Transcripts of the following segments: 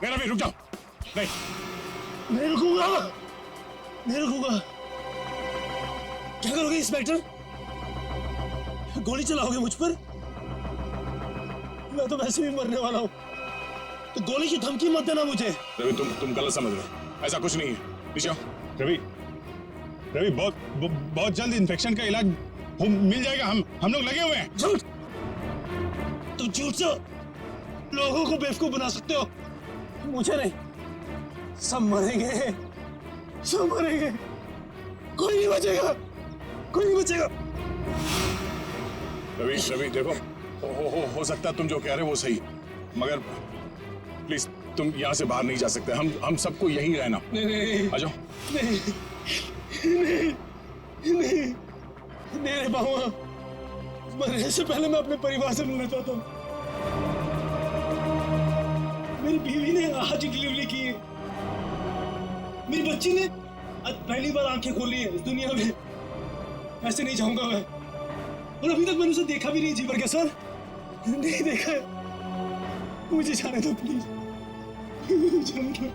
मेरा भी रुक जाओ। नहीं नहीं रुकूंगा, नहीं रुकूंगा। क्या करोगे इंस्पेक्टर? गोली चलाओगे मुझ पर? मैं तो वैसे भी मरने वाला हूं, तो गोली की धमकी मत देना मुझे। रवि तुम गलत समझ रहे हो, ऐसा कुछ नहीं है। नीचे आओ। रवि रवि बहुत जल्द इन्फेक्शन का इलाज मिल जाएगा। हम लोग लगे हुए हैं। झूठ! तुम झूठ से लोगों को बेवकूफ बना सकते हो, मुझे नहीं। सब मरेंगे, सब मरेंगे, कोई नहीं बचेगा, कोई नहीं बचेगा। रवि देखो, हो सकता है तुम जो कह रहे हो वो सही, मगर प्लीज तुम यहाँ से बाहर नहीं जा सकते। हम सबको यहीं रहना। नहीं आ जाओ। नहीं नहीं नहीं, मेरे बाबा मरने से पहले मैं अपने परिवार से मिलना चाहता हूँ। मेरी बीवी ने आज डिलीवरी की है, मेरी बच्ची ने आज पहली बार आंखें खोली है इस दुनिया में। ऐसे नहीं जाऊंगा मैं, और अभी तक मैंने उसे देखा भी नहीं जी भर के। सर नहीं देखा है, मुझे जाने दो प्लीज, जाने दो।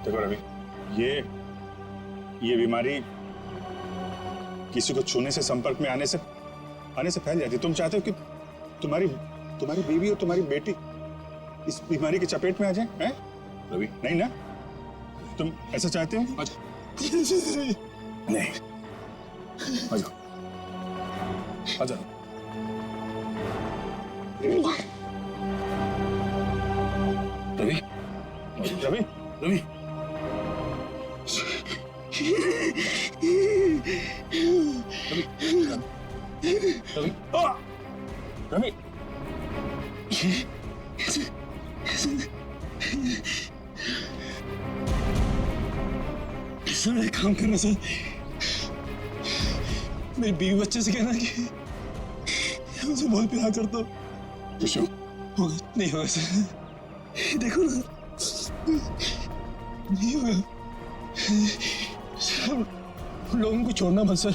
देखो रवि, ये बीमारी किसी को छूने से, संपर्क में आने से फैल जाती है। तुम चाहते हो कि तुम्हारी बीवी और तुम्हारी बेटी इस बीमारी की चपेट में आ जाए? हैं? रवि नहीं ना, तुम ऐसा चाहते हो? आ जाओ। नहीं, आ जाओ, आ जाओ। रवि रवि रवि रवि रवि सर एक काम करना सर, मेरी बीवी बच्चे से कहना कि मुझे बहुत प्यार करता हूँ। विशु नहीं होगा सर, देखो ना, नहीं होगा सर। लोगों को छोड़ना मत सर,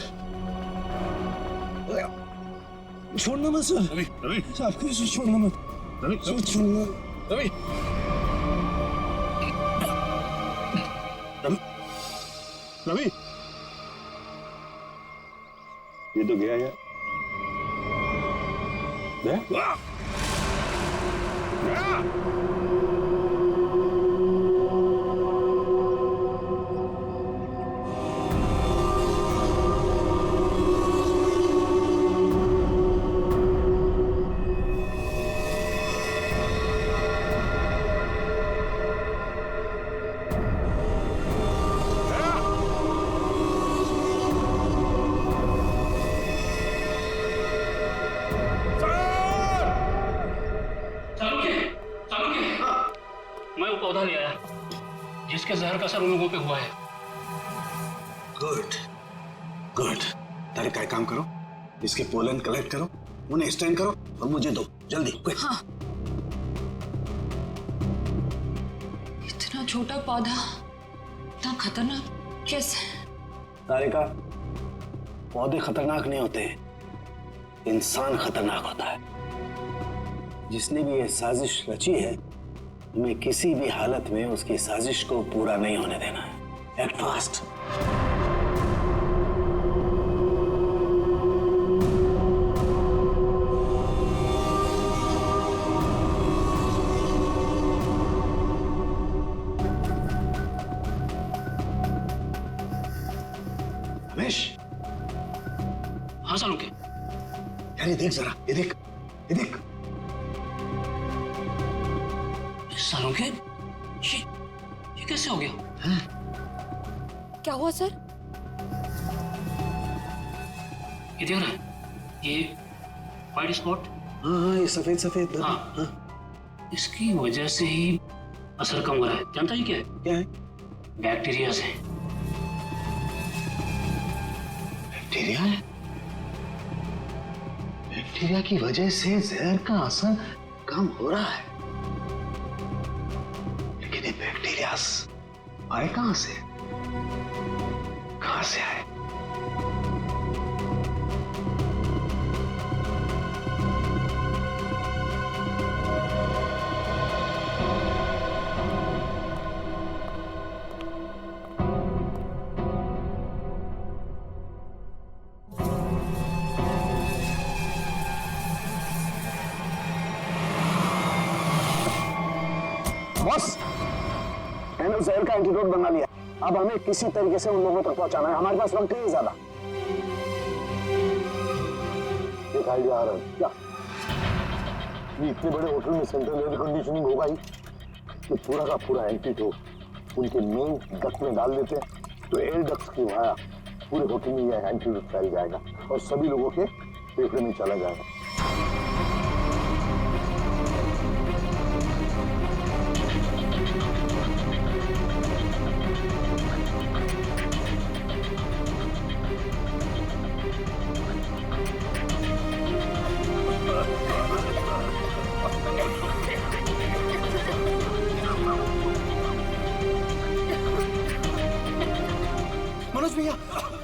छोड़ना मत सर। रवि रवि आपको छोड़ना मत, रवि छोड़ना। रवि रवि, ये तो गया यार। गया? मैं वो पौधा ले आया जिसके जहर का असर उन लोगों पे हुआ है। Good good. तारे का काम करो, इसके पोलन कलेक्ट करो, उन्हें स्टैंड करो और मुझे दो जल्दी, क्विक। हाँ। इतना छोटा पौधा इतना खतरनाक कैसे? तारिका, पौधे खतरनाक नहीं होते, इंसान खतरनाक होता है। जिसने भी ये साजिश रची है, हमें किसी भी हालत में उसकी साजिश को पूरा नहीं होने देना है। Act fast. रमेश। हाँ सालू के। यार ये देख जरा, ये देख, ये देख। सालों के ये कैसे हो गया? क्या हुआ सर? ये देख रहा है, ये वाइट स्पॉट। हाँ ये सफेद सफेद। हाँ। इसकी वजह से ही असर कम हो रहा है। जानता है क्या है? क्या है? बैक्टीरिया से। बैक्टीरिया है? बैक्टीरिया की वजह से जहर का असर कम हो रहा है, लेकिन ये बैक्टीरिया आए कहां से? कहां से आए? बॉस, मैंने उस जहर का एंटीडोट बना लिया। अब हमें किसी तरीके से उन लोगों तक पहुंचाना है। हमारे पास वक्त नहीं है ज्यादा। एक आइडिया आ रहा है क्या? ये इतने बड़े होटल में सेंट्रल एयर कंडीशनिंग होगा ही, तो पूरा का पूरा एंटीडोट उनके मेन डक्ट में डाल देते हैं, तो एयर डक्ट की वाया पूरे होटल में यह एंटीडोट फैल जाएगा और सभी लोगों के फेफड़े में चला जाएगा।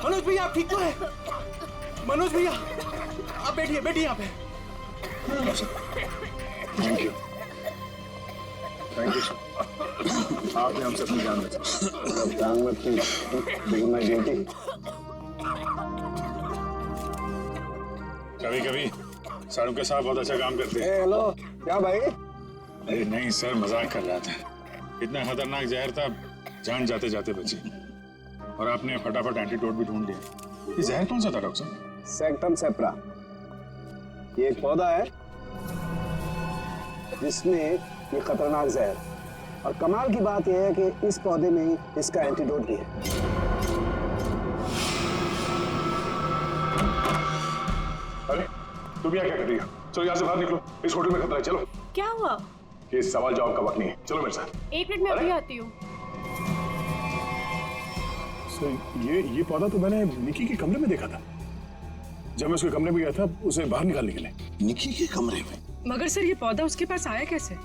मनोज भैया आप ठीक तो है? मनोज भैया आप बैठिए बैठिए यहाँ पे। Thank you sir. आपने हम सबकी जान बचाई। जान मत की, लेकिन मैं ड्यूटी। कभी कभी साड़ू के साथ बहुत अच्छा काम करते हैं। हेलो, क्या भाई? अरे नहीं सर, मजाक कर रहा था। इतना खतरनाक जहर था, जान जाते जाते बची। और आपने फटाफट एंटीडोट भी ढूंढ लिया। ये जहर कौन सा था डॉक्टर साहब? सेक्टम सेप्रा। ये एक पौधा है जिसमें ये खतरनाक जहर, और कमाल की बात यह है कि इस पौधे में ही इसका एंटीडोट भी है। अरे तुम यहाँ क्या कर रही हो? चलो यहाँ से बाहर निकलो, इस होटल में खतरा है। चलो। क्या हुआ? ये सवाल जवाब का वक्त नहीं है, चलो मेरे साथ। 1 मिनट में अभी आती हूँ। ये पौधा तो मैंने निकी के कमरे में देखा था। जब मैं उसके कमरे में गया था उसे बाहर निकालने के लिए। निकी के कमरे में? मगर सर ये पौधा उसके पास आया कैसे?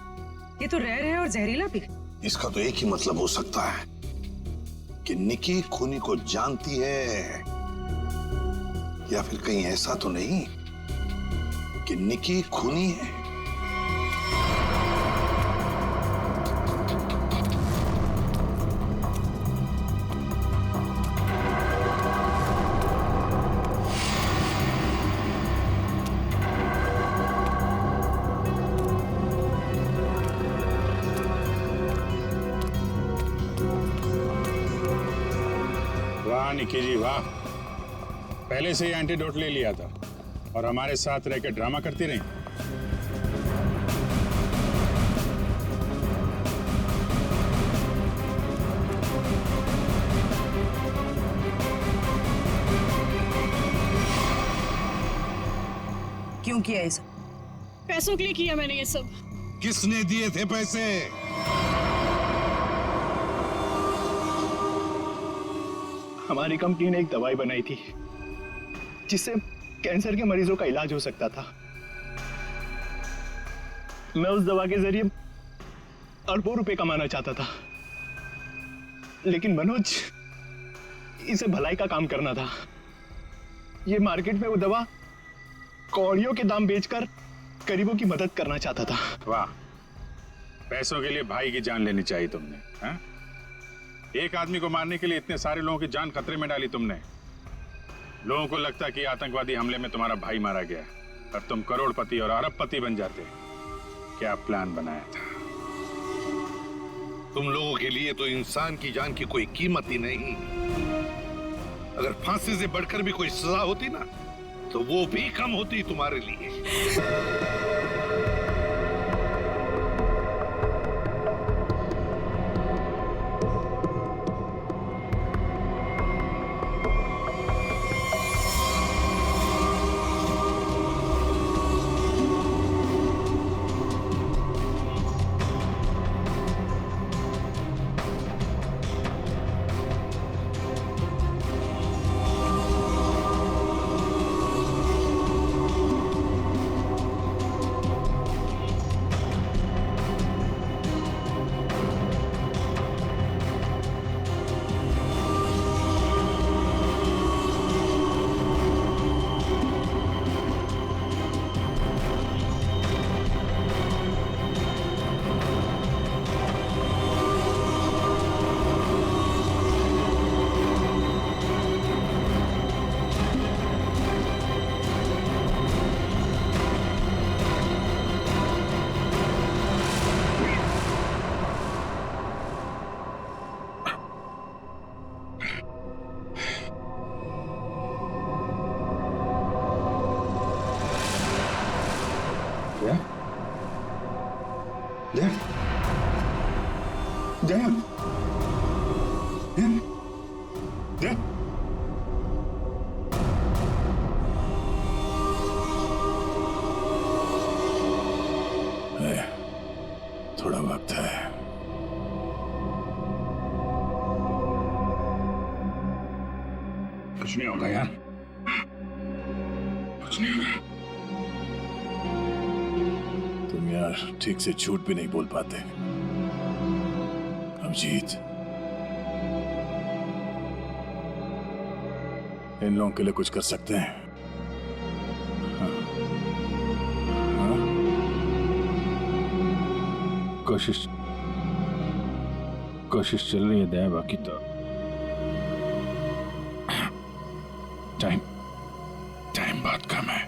ये तो रेयर है और जहरीला भी। इसका तो एक ही मतलब हो सकता है कि निकी खूनी को जानती है, या फिर कहीं ऐसा तो नहीं कि निकी खूनी है। वाह निकी जी वाह, पहले से ही एंटीडोट ले लिया था और हमारे साथ रहकर ड्रामा करती रही। क्यों किया ये सब? पैसों के लिए किया मैंने ये सब। किसने दिए थे पैसे? हमारी कंपनी ने एक दवाई बनाई थी जिससे कैंसर के मरीजों का इलाज हो सकता था। मैं उस दवा के जरिए अरबों रुपए कमाना चाहता था, लेकिन मनोज इसे भलाई का काम करना था। ये मार्केट में वो दवा कौड़ियों के दाम बेचकर गरीबों की मदद करना चाहता था। वाह, पैसों के लिए भाई की जान लेनी चाहिए तुमने। हा? एक आदमी को मारने के लिए इतने सारे लोगों की जान खतरे में डाली तुमने। लोगों को लगता कि आतंकवादी हमले में तुम्हारा भाई मारा गया और तुम करोड़पति और अरबपति बन जाते। क्या प्लान बनाया था? तुम लोगों के लिए तो इंसान की जान की कोई कीमत ही नहीं। अगर फांसी से बढ़कर भी कोई सजा होती ना, तो वो भी कम होती तुम्हारे लिए। जया जया थोड़ा वक्त है। कुछ नहीं होगा यार, कुछ नहीं होगा। तुम यार ठीक से झूठ भी नहीं बोल पाते। अभिजीत, इन लोगों के लिए कुछ कर सकते हैं। हाँ। हाँ? कोशिश चल रही है दया, बाकी तो टाइम बहुत कम है।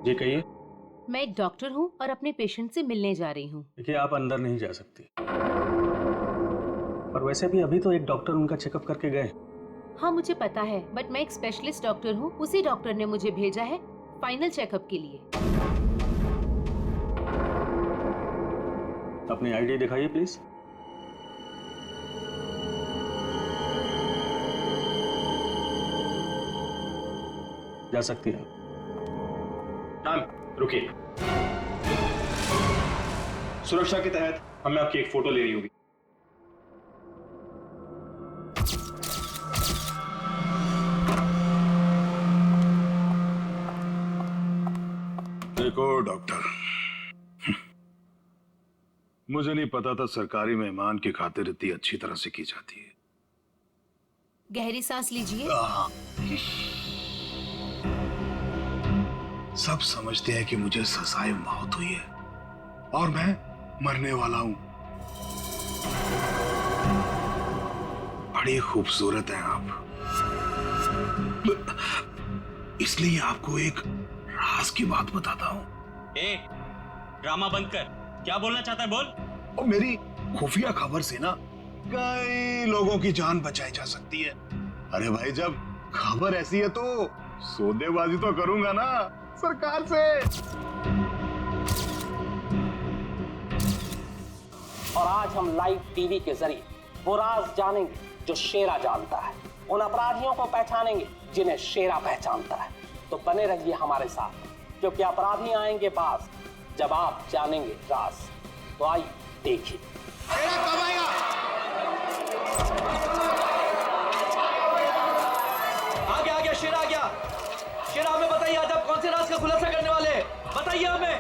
जी कहिए। मैं एक डॉक्टर हूँ और अपने पेशेंट से मिलने जा रही हूँ। देखिए, आप अंदर नहीं जा सकती। पर वैसे भी अभी तो एक डॉक्टर उनका चेकअप करके गए। हाँ मुझे पता है, बट मैं एक स्पेशलिस्ट डॉक्टर हूँ। उसी डॉक्टर ने मुझे भेजा है फाइनल चेकअप के लिए। अपनी आईडी दिखाइए प्लीज। जा सकती है। मैम रुकिए, सुरक्षा के तहत हमें आपकी एक फोटो लेनी होगी। देखो डॉक्टर, मुझे नहीं पता था सरकारी मेहमान की खातिर इतनी अच्छी तरह से की जाती है। गहरी सांस लीजिए। सब समझते हैं कि मुझे सजाए मौत हुई है और मैं मरने वाला हूं। बड़ी खूबसूरत हैं आप, इसलिए आपको एक राज की बात बताता हूं। ड्रामा बंद कर, क्या बोलना चाहता है बोल। और मेरी खुफिया खबर से ना कई लोगों की जान बचाई जा सकती है। अरे भाई, जब खबर ऐसी है तो सौदेबाजी तो करूंगा ना सरकार से। और आज हम लाइव टीवी के जरिए वो राज जानेंगे जो शेरा जानता है, उन अपराधियों को पहचानेंगे जिन्हें शेरा पहचानता है। तो बने रहिए हमारे साथ, क्योंकि अपराधी आएंगे पास जब आप जानेंगे राज। तो आइए देखिए। शेरा कब आएगा? आ गया शेरा आ गया। शेरा हमें बताइए, आज आप कौन से राज का खुलासा करने वाले हैं? बताइए हमें।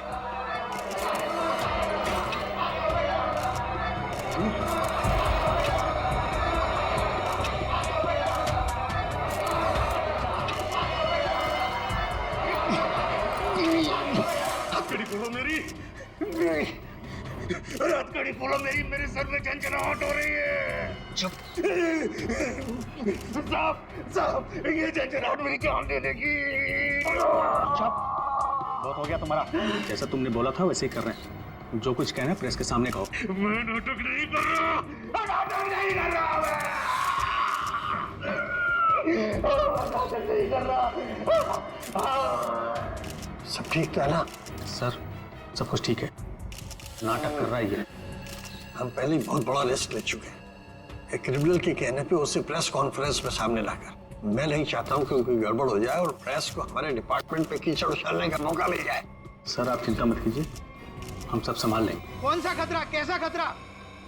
हथकड़ी खोलो मेरी, हथकड़ी खोलो मेरी, मेरे सर में झंझनाहट हो रही है। चुप। साहब, ये झंझनाहट मेरी जान दे देगी। चुप। बहुत हो गया तुम्हारा। जैसा तुमने बोला था वैसे ही कर रहे हैं। जो कुछ कहना है प्रेस के सामने कहो। मैं नाटक नहीं कर रहा, नाटक नहीं कर रहा, नाटक नहीं कर रहा। सब ठीक तो है ना? सर सब कुछ ठीक है। नाटक कर रहा है ये। हम पहले ही बहुत बड़ा रिस्क ले चुके हैं। एक क्रिमिनल के कहने पे उसे प्रेस कॉन्फ्रेंस में सामने लाकर। मैं नहीं चाहता हूँ कि कोई गड़बड़ हो जाए और प्रेस को हमारे डिपार्टमेंट पे कीचड़ उछालने का मौका मिल जाए। सर आप चिंता मत कीजिए, हम सब संभाल लेंगे। कौन सा खतरा, कैसा खतरा?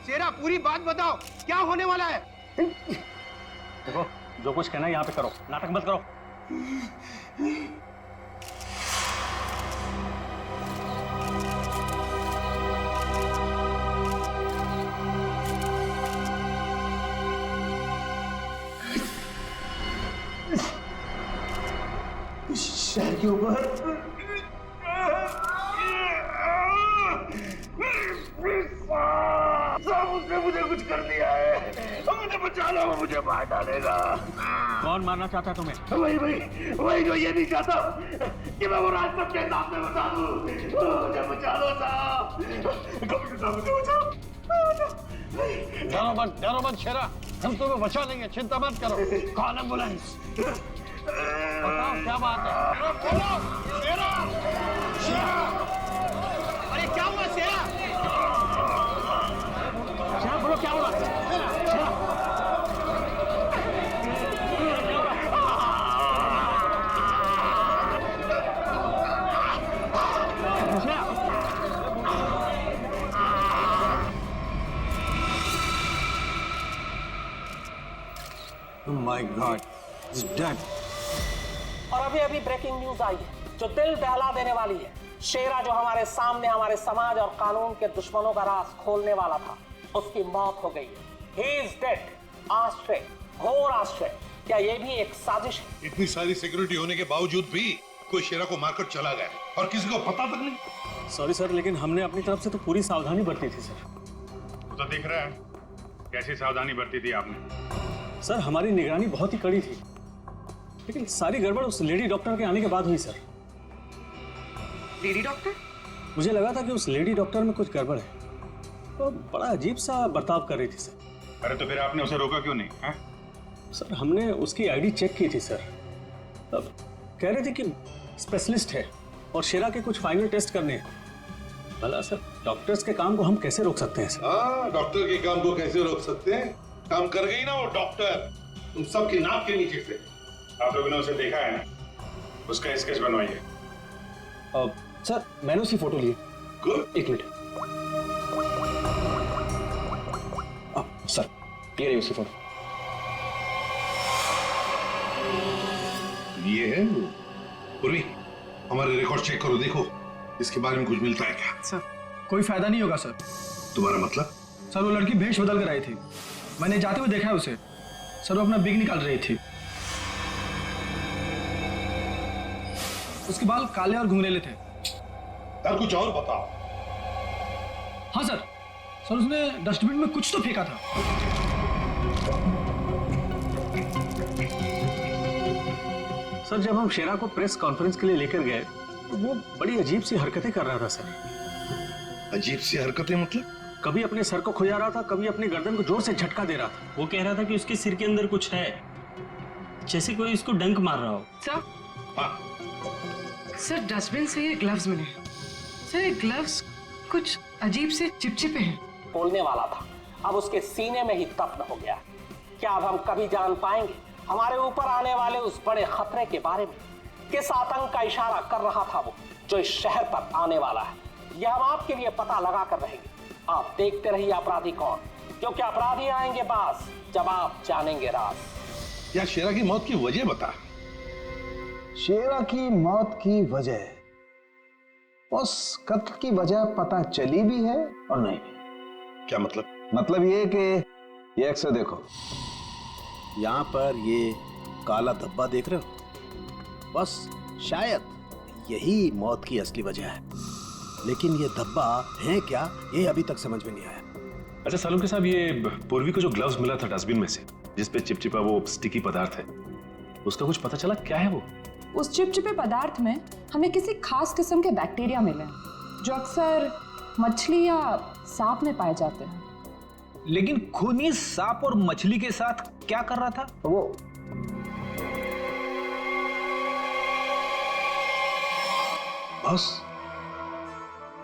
शेरा पूरी बात बताओ, क्या होने वाला है? देखो जो कुछ कहना है यहाँ पे करो, नाटक मत करो। शहर के ऊपर उसने मुझे कुछ कर दिया है, मुझे बचा लो, मुझे मार डालेगा। कौन मारना चाहता है तुम्हें? वही जो ये नहीं चाहता कि मैं वो राज सबके सामने बता दूं। मुझे बचा लो साहब, मुझे बचाओ। डरो मत शेरा, हम तुम्हें बचा लेंगे, चिंता मत करो। Call ambulance. बताओ क्या बात है? बोलो शेरा। अरे क्या हुआ शेरा? शेरा बोलो क्या हुआ? शेरा Oh my God, he's dead. और अभी अभी ब्रेकिंग न्यूज आई है जो दिल दहला देने वाली है। शेरा जो हमारे सामने हमारे समाज और कानून के दुश्मनों का राज खोलने वाला था, उसकी मौत हो गई है। He is dead. आश्चर्य, घोर आश्चर्य। क्या ये भी एक साजिश है? इतनी सारी सिक्योरिटी होने के बावजूद भी कोई शेरा को मारकर चला गया और किसी को पता तक नहीं। सॉरी सर, लेकिन हमने अपनी तरफ से तो पूरी सावधानी बरती थी सर। वो तो दिख रहा है कैसी सावधानी बरती थी आपने। सर हमारी निगरानी बहुत ही कड़ी थी, लेकिन सारी गड़बड़ उस लेडी डॉक्टर के आने के बाद हुई सर। Lady doctor? मुझे लगा था कि उस लेडी डॉक्टर में कुछ गड़बड़ है, तो बड़ा अजीब सा बर्ताव कर रही थी सर। अरे तो फिर आपने उसे रोका क्यों नहीं है? सर हमने उसकी आईडी चेक की थी सर, अब कह रहे थे कि स्पेशलिस्ट है और शेरा के कुछ फाइनल टेस्ट करने हैं। भला सर डॉक्टर्स के काम को हम कैसे रोक सकते हैं सर? हाँ, डॉक्टर के काम को कैसे रोक सकते हैं? काम कर गई ना वो डॉक्टर, तुम सबकी नाक के नीचे से। आप लोगों ने उसे देखा है ना, उसका स्केच बनवाइए। सर मैंने उसकी फोटो ली। गुड। एक मिनट सर, ये रही उसकी फोटो। ये है वो। पूर्वी, हमारे रिकॉर्ड चेक करो, देखो इसके बारे में कुछ मिलता है क्या? सर कोई फायदा नहीं होगा सर। तुम्हारा मतलब? सर वो लड़की भेष बदल कर आई थी, मैंने जाते हुए देखा है उसे। सर वो अपना बिग निकाल रही थी, उसके बाल काले और घुंघरेले थे। यार कुछ और बताओ। हाँ सर, सर उसने डस्टबिन में कुछ तो फेंका था। सर जब हम शेरा को प्रेस कॉन्फ्रेंस के लिए लेकर गए तो वो बड़ी अजीब सी हरकतें कर रहा था सर। अजीब सी हरकतें मतलब? कभी अपने सर को खुजा रहा था, कभी अपनी गर्दन को जोर से झटका दे रहा था। वो कह रहा था कि उसके सिर के अंदर कुछ है, जैसे कोई इसको डंक मार रहा हो। सर हाँ, सर डस्टबिन से ये ग्लव्स मिले। सर ये ग्लव्स कुछ अजीब से चिपचिपे हैं। बोलने वाला था, अब उसके सीने में ही दफन हो गया। क्या अब हम कभी जान पाएंगे हमारे ऊपर आने वाले उस बड़े खतरे के बारे में? किस आतंक का इशारा कर रहा था वो जो इस शहर पर आने वाला है? यह हम आपके लिए पता लगा कर रहेंगे। आप देखते रहिए अपराधी कौन, क्योंकि अपराधी आएंगे पास जब आप जानेंगे राज। यार शेरा की मौत की वजह बता। शेरा की मौत की वजह, उस कत्ल की वजह पता चली भी है और नहीं भी। क्या मतलब? मतलब ये कि ये अक्सर देखो, यहाँ पर ये काला धब्बा देख रहे हो, बस शायद यही मौत की असली वजह है, लेकिन ये धब्बा है क्या ये अभी तक समझ में नहीं आया। अच्छा सालुंके साहब, ये पूर्वी को जो ग्लव्स मिला था डस्टबिन में से, जिसपे चिपचिपा वो स्टिकी पदार्थ है, उसका कुछ पता चला क्या है वो? उस चिपचिपे पदार्थ में हमें किसी खास किस्म के बैक्टीरिया मिले जो अक्सर मछली या सांप में पाए जाते हैं। लेकिन खूनी सांप और मछली के साथ क्या कर रहा था वो? बस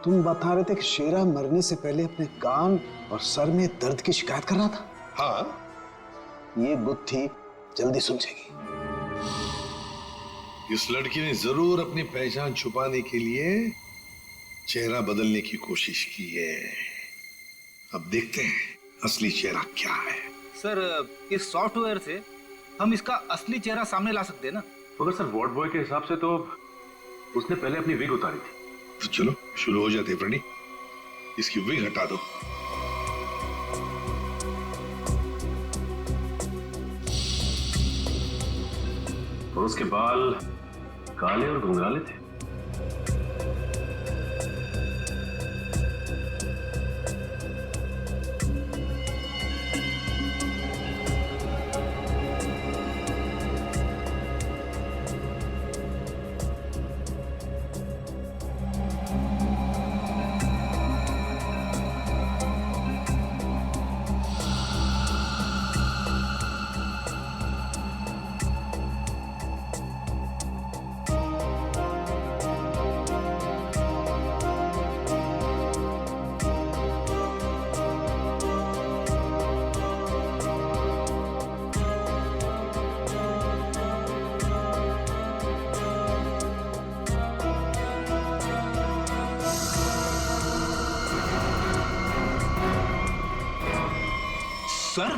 तुम बता रहे थे कि शेरा मरने से पहले अपने कान और सर में दर्द की शिकायत कर रहा था। हाँ, ये गुत्थी जल्दी सुलझेगी। इस लड़की ने जरूर अपनी पहचान छुपाने के लिए चेहरा बदलने की कोशिश की है। अब देखते हैं असली चेहरा क्या है। सर, इस सॉफ्टवेयर से हम इसका असली चेहरा सामने ला सकते हैं ना? मगर सर वार्ड बॉय के हिसाब से तो उसने पहले अपनी विग उतारी थी। तो चलो शुरू हो जाते हैं फ्रेंडी, इसकी विग हटा दो। और उसके बाल काले और घुंघराले थे। सर,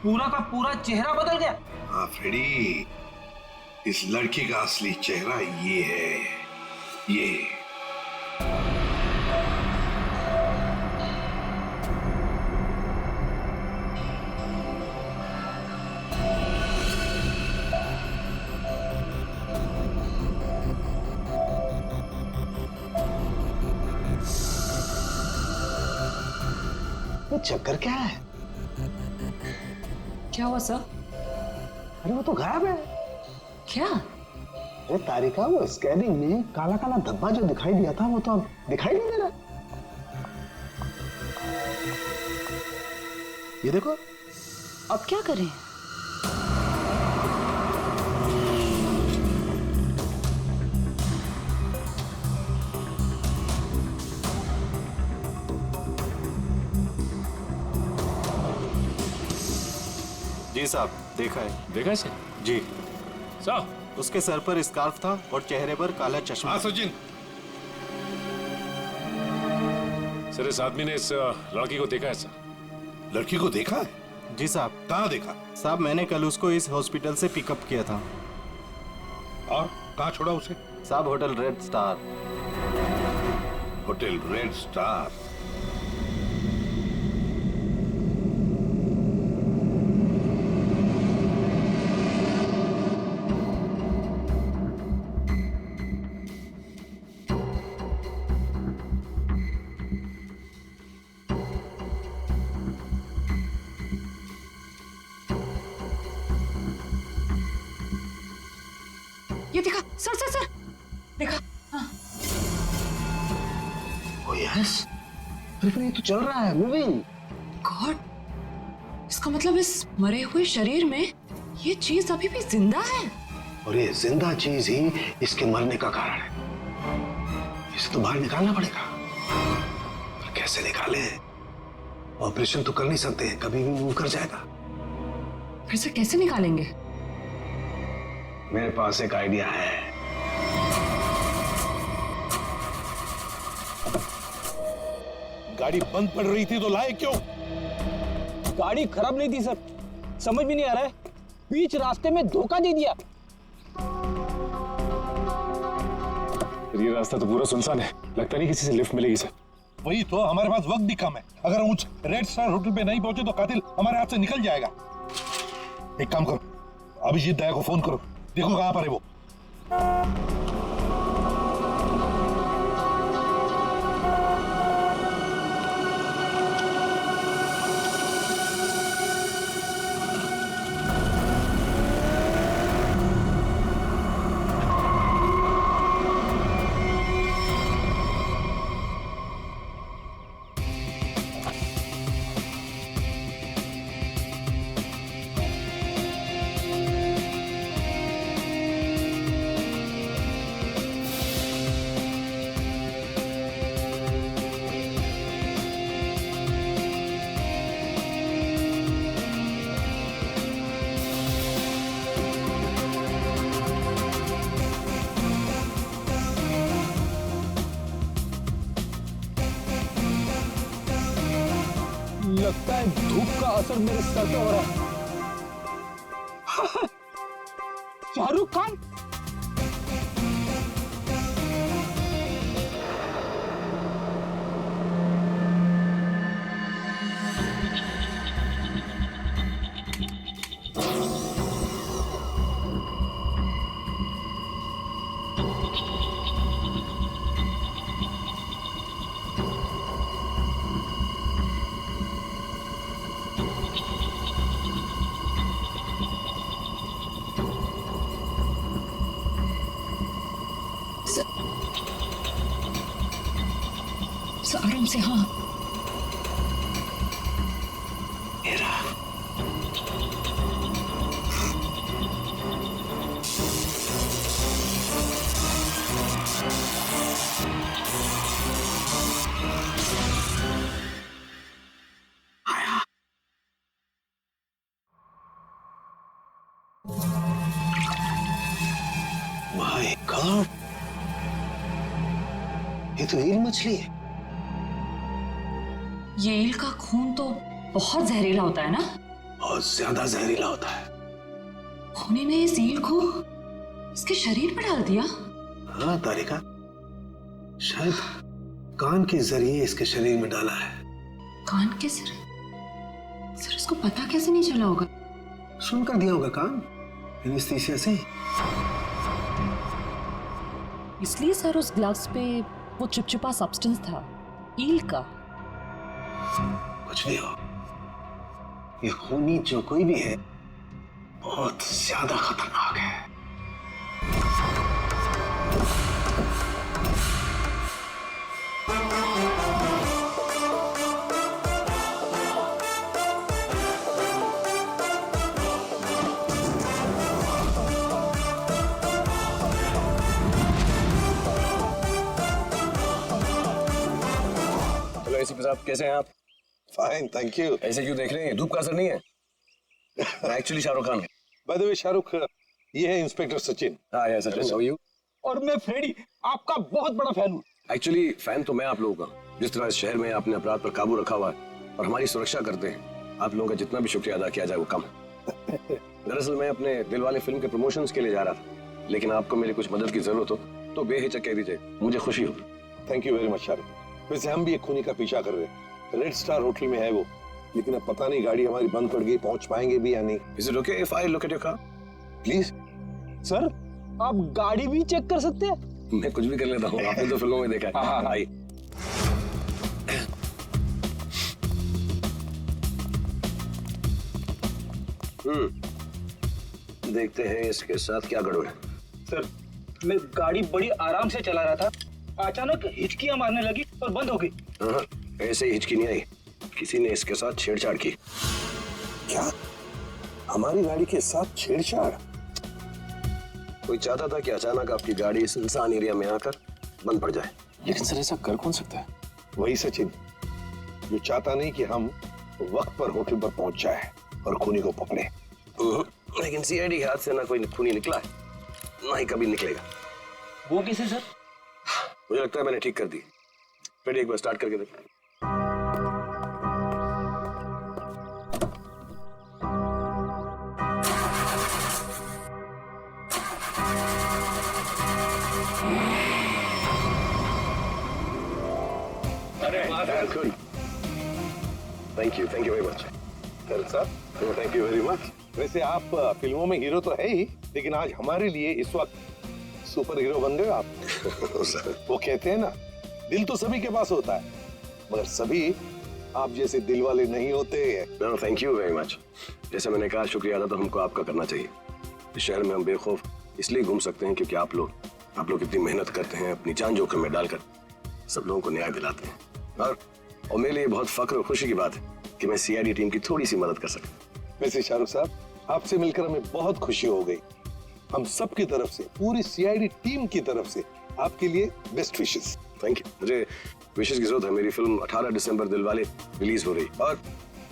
पूरा का पूरा चेहरा बदल गया। हाँ फ्रेडी, इस लड़की का असली चेहरा ये है, ये। ये चक्कर क्या है? क्या हुआ सर? अरे वो तो गायब है। क्या? अरे तारिका, वो स्कैनिंग में काला काला धब्बा जो दिखाई दिया था वो तो अब दिखाई नहीं दे रहा। ये देखो। अब क्या करें? जी साहब, देखा है। देखा है सर? जी साहब, उसके सर पर स्कार्फ था और चेहरे पर काला चश्मा। हाँ सचिन। सर, इस आदमी ने इस लड़की को देखा है सर। लड़की को देखा है? जी साहब। कहाँ देखा? साहब, मैंने कल उसको इस हॉस्पिटल से पिकअप किया था। और कहाँ छोड़ा उसे? साहब, hotel red star. Hotel red star? ये देखा सर, सर सर, देखा? हाँ। ओ यस, अरे ये तो चल रहा है, मूविंग। गॉड, इसका मतलब इस मरे हुए शरीर में ये चीज अभी भी जिंदा है। और ये जिंदा चीज ही इसके मरने का कारण है। इसे तो बाहर निकालना पड़ेगा। पर कैसे निकाले? ऑपरेशन तो कर नहीं सकते, कभी भी मूव कर जाएगा। फिर से कैसे निकालेंगे? मेरे पास एक आइडिया है। गाड़ी बंद पड़ रही थी तो लाए क्यों? गाड़ी खराब नहीं थी सर, समझ भी नहीं आ रहा है, बीच रास्ते में धोखा दे दिया। ये रास्ता तो पूरा सुनसान है, लगता नहीं किसी से लिफ्ट मिलेगी सर। वही तो, हमारे पास वक्त भी कम है। अगर हम उस रेड स्टार होटल पे नहीं पहुंचे तो कातिल हमारे हाथ से निकल जाएगा। एक काम करो, अभिजीत दया को फोन करो, देखो कहां पर है वो। है धूप का असर मेरे सर पे हो रहा है। शाहरुख खान, आराम से। हाँ माय गॉड, ये तो ईल मछली है। ये ईल का खून तो बहुत जहरीला होता है ना? बहुत ज्यादा जहरीला होता है। खूनी ने इस ईल को इसके शरीर पर डाल दिया। हाँ तारिका, शायद कान के जरिए इसके शरीर में डाला है। कान के सर इसको पता कैसे नहीं चला होगा? सुनकर दिया होगा कान, एनेस्थीसिया से। इसलिए सर उस ग्लव्स पे वो चिपचिपा सब्सटेंस था ईल का। कुछ भी हो, ये खूनी जो कोई भी है बहुत ज्यादा खतरनाक है। हेलो एसीपी साहब, कैसे हैं आप? Fine, thank you. ऐसे क्यों देख रहे हैं? धूप का असर नहीं है? मैं actually Shahrukh Khan. By the way Shahrukh, ये है इंस्पेक्टर सचिन। हाँ यार सचिन, हाउ आर यू? और मैं फ्रेडी, आपका बहुत बड़ा फैन हूँ। एक्चुअली फैन तो मैं आप लोगों का। जिस तरह इस शहर में आपने अपराध पर काबू रखा हुआ है और हमारी सुरक्षा करते हैं, आप लोगों का जितना भी शुक्रिया अदा किया जाए वो कम है। दरअसल मैं अपने दिलवाले फिल्म के प्रमोशंस के लिए जा रहा था, लेकिन आपको मेरी कुछ मदद की जरूरत हो तो बेहिचक कह दीजिए, मुझे खुशी हो। Thank you very much Shahrukh. वैसे हम भी एक खूनी का पीछा कर रहे हैं। रेड स्टार होटल में है वो, लेकिन अब पता नहीं गाड़ी हमारी बंद पड़ गई, पहुंच पाएंगे भी या नहीं। Is it okay if I look at your car? Please sir, आप गाड़ी भी चेक कर सकते हैं। मैं कुछ भी कर लेता हूँ, आपने तो फिल्मों में देखा है। हाँ। आइए। देखते हैं इसके साथ क्या गड़बड़ है। सर, मैं गाड़ी बड़ी आराम से चला रहा था, अचानक हिचकियां मारने लगी और बंद हो गई। हाँ, ऐसे ही हिचकी नहीं आई, किसी ने इसके साथ छेड़छाड़ की। क्या? हमारी गाड़ी के साथ छेड़छाड़? कोई चाहता था कि अचानक आपकी गाड़ी सुनसान एरिया में आकर बंद पड़ जाए। लेकिन सर ऐसा कर कौन सकता है? वही सचिन, जो चाहता नहीं कि हम वक्त पर होटल पर पहुंच जाए और खूनी को पकड़े। लेकिन सीआईडी हाथ से ना कोई खूनी निकला है, ना ही कभी निकलेगा। वो कैसे सर? मुझे लगता है मैंने ठीक कर दी। फिर एक बार स्टार्ट करके देख। Thank you very much. Sir, thank you very much. वैसे आप फिल्मों में हीरो तो है ही, लेकिन आज हमारे लिए इस वक्त सुपर हीरो बन गए आप। वो कहते हैं ना, दिल तो सभी के पास होता है, मगर सभी आप जैसे दिल वाले नहीं होते। Thank you very much. जैसे मैंने कहा, शुक्रिया अदा तो हमको आपका करना चाहिए। इस शहर में हम बेखौफ इसलिए घूम सकते हैं क्योंकि आप लोग इतनी मेहनत करते हैं, अपनी जान जोखिम में डालकर सब लोगों को न्याय दिलाते हैं। और मेरे लिए बहुत फख्र और खुशी की बात है कि मैं सीआईडी टीम की थोड़ी सी मदद कर सकता। वैसे शाहरुख साहब, आपसे मिलकर हमें बहुत खुशी हो गई। हम सब की तरफ से, पूरी सीआईडी टीम की तरफ से आपके लिए बेस्ट विशेस। Thank you. मुझे विशेष की जरूरत है। मेरी फिल्म 18 दिसंबर दिलवाले रिलीज हो रही, और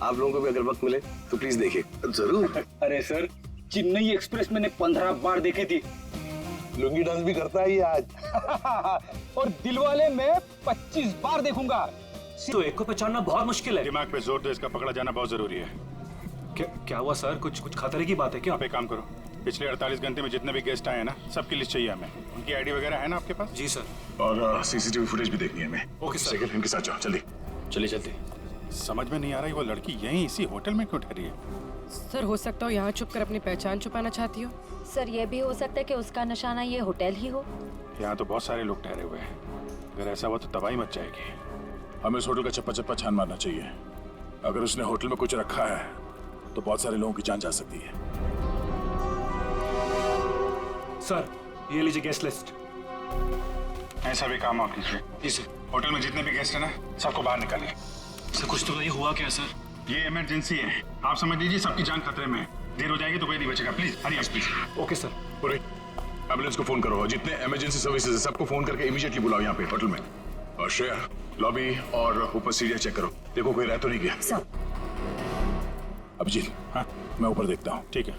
आप लोगों को भी अगर वक्त मिले तो प्लीज देखिए। जरूर। अरे सर, चेन्नई एक्सप्रेस मैंने 15 बार देखी थी। लुंगी डांस भी करता है ये आज। और दिलवाले में 25 बार देखूंगा। तो एक को पहचानना बहुत मुश्किल है। दिमाग पे जोर दो, इसका पकड़ा जाना बहुत जरूरी है। क्या हुआ सर? कुछ खतरे की बात है क्या? आप एक काम करो, पिछले 48 घंटे में जितने भी गेस्ट आए हैं ना, सबकी लिस्ट चाहिए हमें। उनकी आईडी वगैरह है ना आपके पास? जी सर। और सीसीटीवी फुटेज भी देखनी है हमें। Okay sir. सेकंड इनके साथ जाओ जल्दी। चलिए जल्दी। समझ में नहीं आ रहा है वो लड़की यहीं इसी होटल में क्यों ठहरी है? सर हो सकता हो यहाँ छुप कर अपनी पहचान छुपाना चाहती हो। सर ये भी हो सकता है कि उसका निशाना ये होटल ही हो। यहाँ तो बहुत सारे लोग ठहरे हुए हैं, अगर ऐसा हुआ तो तबाही मच जाएगी। हमें इस होटल का चप्पा चप्पा छान मारना चाहिए। अगर उसने होटल में कुछ रखा है तो बहुत सारे लोगों की जान जा सकती है। सर ये लीजिए गेस्ट लिस्ट। ऐसा भी काम और कीजिए। जी सर। होटल में जितने भी गेस्ट हैं ना, सबको बाहर निकालिए। सर कुछ तो नहीं हुआ क्या सर? ये इमरजेंसी है, आप समझ लीजिए सबकी जान खतरे में है। देर हो जाएगी तो कोई नहीं बचेगा। Please hurry up please. Okay sir. पूरे एम्बुलेंस को फोन करो और जितने इमरजेंसी सर्विसेज है सबको फोन करके इमीडिएटली बुलाओ यहाँ पे होटल में। और श्रेया लॉबी और ऊपर सीढ़ियाँ चेक करो, देखो कोई रह तो नहीं गया। सर। अभिजीत, हाँ मैं ऊपर देखता हूँ। ठीक है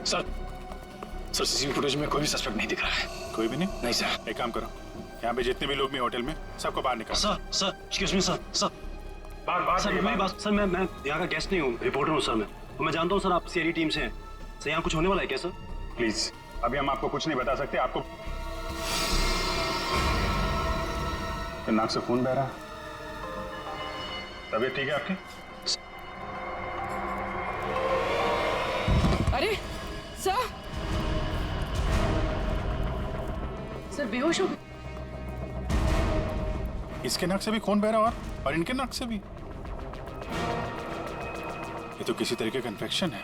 सर। सर सीसीटीवी फुटेज में कोई भी सस्पेक्ट नहीं दिख रहा है। कोई भी नहीं? नहीं सर। एक काम करो, यहाँ पे जितने भी लोग भी होटल में सबको बाहर निकालो। Sir excuse me sir. बाहर सर मेरी बात। सर मैं यहाँ का गेस्ट नहीं हूँ, रिपोर्टर हूँ सर। मैं जानता हूँ सर आप सीआईडी टीम से हैं। सर यहाँ कुछ होने वाला है क्या सर? प्लीज अभी हम आपको कुछ नहीं बता सकते। आपको नाक से खून बह रहा है, तबीयत ठीक है आपकी? अरे सर बेहोश हो गए। इसके नाक से भी खून बह रहा और इनके नाक से भी। ये तो किसी तरीके का इन्फेक्शन है।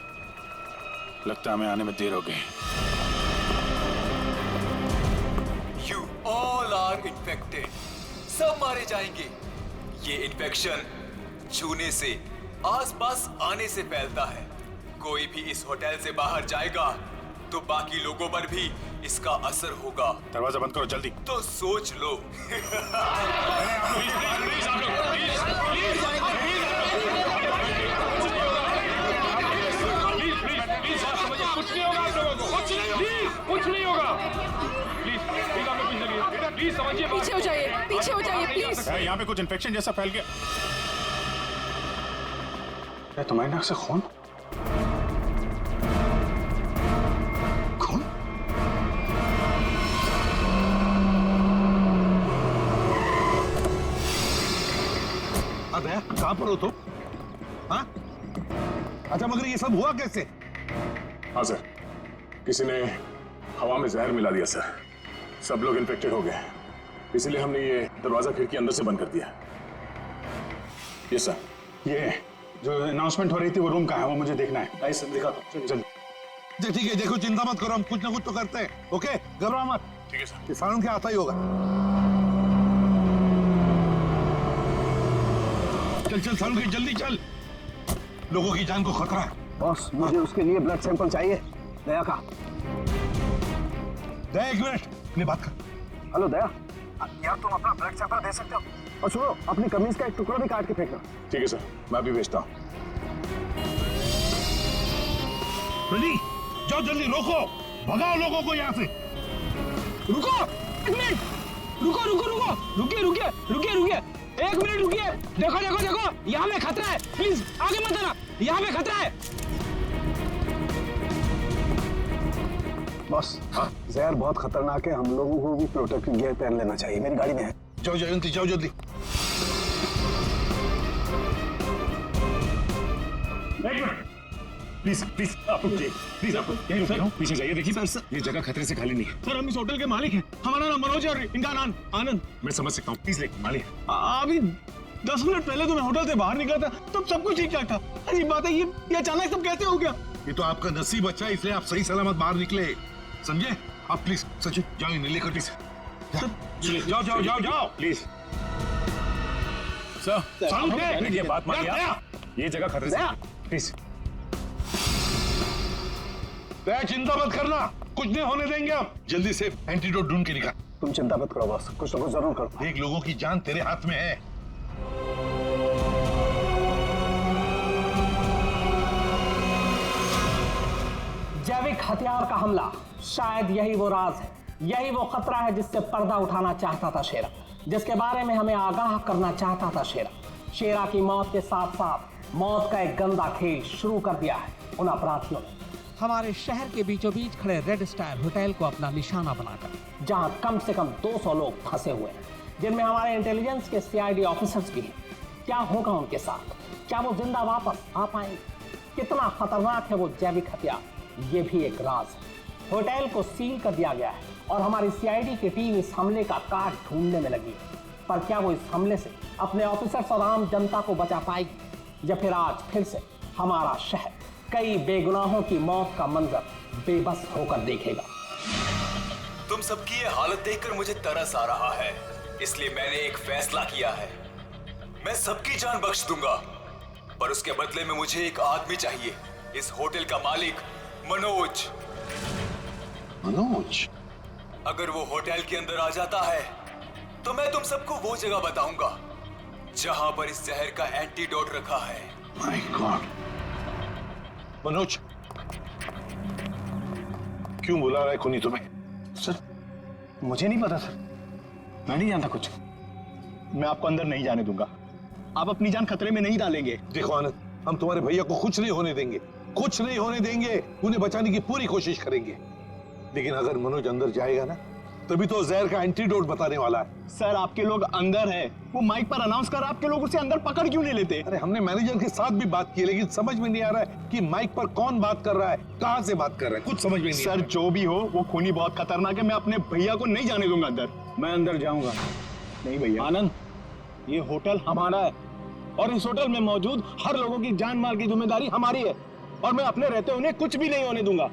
लगता है हमें आने में देर हो गई। You all are infected. सब मारे जाएंगे। ये इन्फेक्शन छूने से, आसपास आने से फैलता है। कोई भी इस होटल से बाहर जाएगा तो बाकी लोगों पर भी इसका असर होगा। दरवाजा बंद करो जल्दी। तो सोच लो। कुछ नहीं होगा आप लोगों को, कुछ नहीं होगा। प्लीज आप लोग पीछे चलिए, प्लीज समझिए। पीछे हो जाइए प्लीज। यहाँ पे कुछ इन्फेक्शन जैसा फैल गया। तुम्हारी नाक से खून? कहाँ पर हो तुम? हाँ? अच्छा मगर ये सब हुआ कैसे? हाँ सर, किसी ने हवा में जहर मिला दिया सर। सब लोग इन्फेक्टेड हो गए, इसीलिए हमने ये दरवाजा खिड़की अंदर से बंद कर दिया। ये सर, ये जो अनाउंसमेंट हो रही थी वो रूम कहाँ है, वो मुझे देखना है। सर दिखा दो। चल ठीक है, देखो चिंता मत करो, हम कुछ ना कुछ तो करते हैं। ओके घबराओ मत। ठीक है सर। सारुण के आता ही होगा। चल सारुण के जल्दी चल, लोगों की जान को खतरा है। बॉस मुझे उसके लिए ब्लड सैंपल चाहिए। दया का। दया एक मिनट, अपनी बात कर। हेलो दया, यार तुम अपना ब्लड सैंपल दे सकते हो? और सुनो, अपनी कमीज का एक टुकड़ा भी काट के फेंकना। ठीक है सर, मैं भी भेजता हूँ। जाओ जल्दी, रोको, भगाओ लोगों को यहाँ से। रुको एक मिनट, रुकिए एक मिनट रुकिए। देखो यहाँ पे खतरा है, प्लीज आगे मत आना, यहाँ पे खतरा है। बॉस जहर बहुत खतरनाक है, हम लोगों को भी प्रोटेक्टिव गियर पहन लेना चाहिए। मेरी गाड़ी में है। जाओ जल्दी। प्लीज आप प्लीज आप यहीं रुकिए, पीछे जाइए। देखिए सर, ये जगह खतरे से खाली नहीं है। सर हम इस होटल के मालिक हैं, हमारा नाम मनोज है और इनका नाम आनंद। मैं समझ सकता हूँ, प्लीज लेकिन मालिक अभी 10 मिनट पहले तो मैं होटल से बाहर निकला था, तब सब कुछ ठीक ठाक था। अजीब बात है, ये अचानक सब कैसे हो गया? ये तो आपका नसीब अच्छा है, इसलिए आप सही सलामत बाहर निकले, समझे? आप प्लीज सचिन जाओ, इन्हें लेकर प्लीज जाओ प्लीज। सर ये बात मानिए, ये जगह खतरे से प्लीज। दया चिंता मत करना, कुछ नहीं होने देंगे हम। जल्दी से एंटीडोट ढूंढ के निकाल। तुम चिंता मत करो बॉस, कुछ ना कुछ जरूर करो। देख लोगों की जान तेरे हाथ में है। जैविक हथियार का हमला, शायद यही वो राज है यही वो खतरा है जिससे पर्दा उठाना चाहता था शेरा, जिसके बारे में हमें आगाह करना चाहता था शेरा। शेरा की मौत के साथ साथ मौत का एक गंदा खेल शुरू कर दिया है उन अपराधियों ने। हमारे शहर के बीचों बीच खड़े रेड स्टार होटल को अपना निशाना बनाकर, जहां कम से कम 200 लोग फंसे हुए हैं, जिनमें हमारे इंटेलिजेंस के सीआईडी ऑफिसर्स भी हैं। क्या होगा उनके साथ? क्या वो जिंदा वापस आ पाएंगे? कितना खतरनाक है वो जैविक हथियार, ये भी एक राज है। होटल को सील कर दिया गया है और हमारी सीआईडी की टीम इस हमले का काट ढूंढने में लगी है। पर क्या वो इस हमले से अपने ऑफिसर्स और आम जनता को बचा पाएगी, या फिर आज फिर से हमारा शहर कई बेगुनाहों की मौत का मंजर बेबस होकर देखेगा? तुम सबकी ये हालत देखकर मुझे तरस आ रहा है, इसलिए मैंने एक फैसला किया है। मैं सबकी जान बख्श दूंगा, पर उसके बदले में मुझे एक आदमी चाहिए, इस होटल का मालिक मनोज। मनोज? अगर वो होटल के अंदर आ जाता है तो मैं तुम सबको वो जगह बताऊंगा जहां पर इस जहर का एंटीडोट रखा है। My God. मनोज, क्यों बुला रहा है खूनी तुम्हें? सर, मुझे नहीं पता सर, मैं नहीं जानता कुछ। मैं आपको अंदर नहीं जाने दूंगा। आप अपनी जान खतरे में नहीं डालेंगे। देखो आनंद, हम तुम्हारे भैया को कुछ नहीं होने देंगे, कुछ नहीं होने देंगे। उन्हें बचाने की पूरी कोशिश करेंगे, लेकिन अगर मनोज अंदर जाएगा ना, तभी तो जहर का एंटीडोट बताने वाला है। सर, आपके लोग अंदर हैं, वो माइक पर अनाउंस कर, आपके लोग उसे अंदर पकड़ क्यों नहीं लेते? अरे हमने मैनेजर के साथ भी बात की, लेकिन समझ में नहीं आ रहा है कि माइक पर कौन बात कर रहा है, कहां से बात कर रहा है, कुछ समझ में नहीं। सर, जो भी हो, वो खूनी बहुत खतरनाक है। मैं अपने भैया को नहीं जाने दूंगा अंदर। मैं अंदर जाऊंगा नहीं भैया। आनंद, ये होटल हमारा है और इस होटल में मौजूद हर लोगों की जान माल की जिम्मेदारी हमारी है, और मैं अपने रहते उन्हें कुछ भी नहीं होने दूंगा।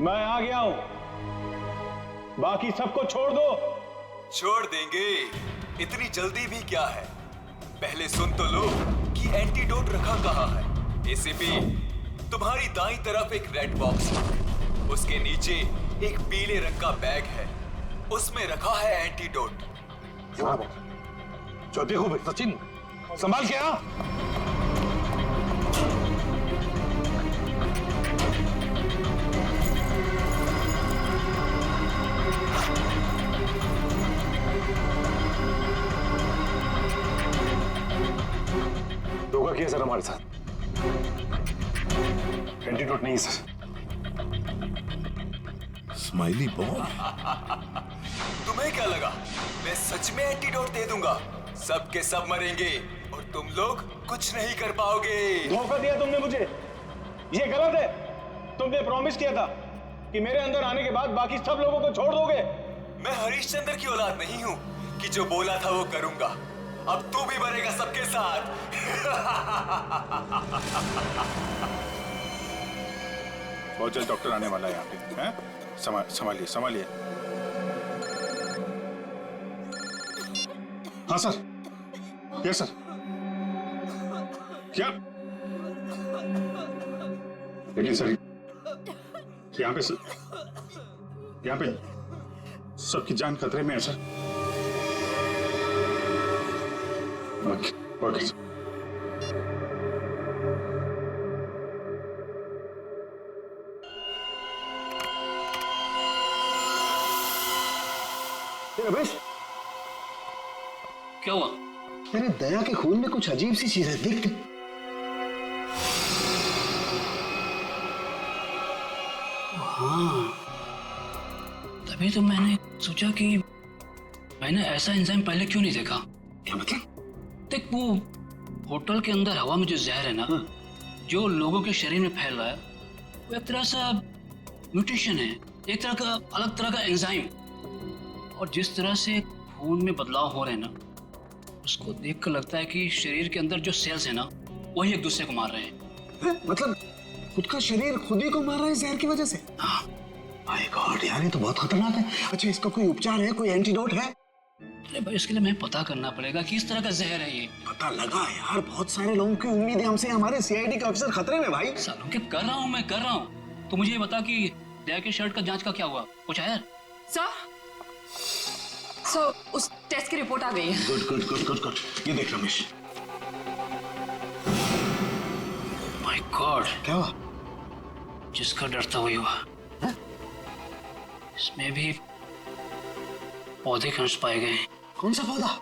मैं आ गया हूं, बाकी सबको छोड़ दो। छोड़ देंगे, इतनी जल्दी भी क्या है? पहले सुन तो लो कि एंटीडोट रखा कहाँ है। एसीपी, तुम्हारी दाईं तरफ एक रेड बॉक्स है, उसके नीचे एक पीले रंग का बैग है, उसमें रखा है एंटीडोट। जो देखो भाई सचिन, संभाल के आ। धोखा किया सर हमारे साथ। एंटीडोट नहीं सर। स्माइली बॉय, तुम्हें क्या लगा मैं सच में एंटीडोट दे दूंगा? सबके सब मरेंगे और तुम लोग कुछ नहीं कर पाओगे। धोखा दिया तुमने मुझे, ये गलत है। तुमने प्रॉमिस किया था कि मेरे अंदर आने के बाद बाकी सब लोगों को छोड़ दोगे। मैं हरिश्चंद्र की औलाद नहीं हूँ कि जो बोला था वो करूंगा। अब तू भी मरेगा सबके साथ। बहुत जल्द डॉक्टर आने वाला है यहाँ पे, हैं? संभालिए संभालिए। हाँ सर, यस सर। क्या? लेकिन सर, यहाँ पे सबकी जान खतरे में है sir. Okay okay sir. Ramesh, क्या हुआ? मेरे दया के खून में कुछ अजीब सी चीज है, देख। हाँ, तभी तो मैंने सोचा कि मैंने ऐसा एंजाइम पहले क्यों नहीं देखा। क्या मतलब? देख, वो होटल के अंदर हवा में जो जहर है ना, जो लोगों के शरीर में फैल रहा है, वो एक तरह सा म्यूटेशन है, एक तरह का अलग तरह का एंजाइम। और जिस तरह से खून में बदलाव हो रहे हैं ना, उसको देखकर लगता है कि शरीर के अंदर जो सेल्स है ना, वही एक दूसरे को मार रहे हैं। मतलब खुद का शरीर खुद ही को मार रहा है जहर की वजह से? हाँ। माय गॉड यार, ये तो बहुत खतरनाक है। अच्छा, इसका कोई उपचार है, कोई एंटीडोट है? अरे भाई, इसके लिए मैं पता करना पड़ेगा कि इस तरह का जहर है ये। पता लगा यार, बहुत सारे लोगों की उम्मीद है हमसे। हमारे सीआईडी के ऑफिसर खतरे में भाई। सालों के कर रहा हूँ तो मुझे ये बता कि दया की शर्ट का जांच का क्या हुआ? कुछ है? सर, सर उस टेस्ट की रिपोर्ट आ गई है। Good good good good good. ये देख रमेश। माय गॉड, क्या हुआ? जिसका डरता वही हुआ। इसमें भी पौधे के अंश पाए गए हैं। कौन सा पौधा?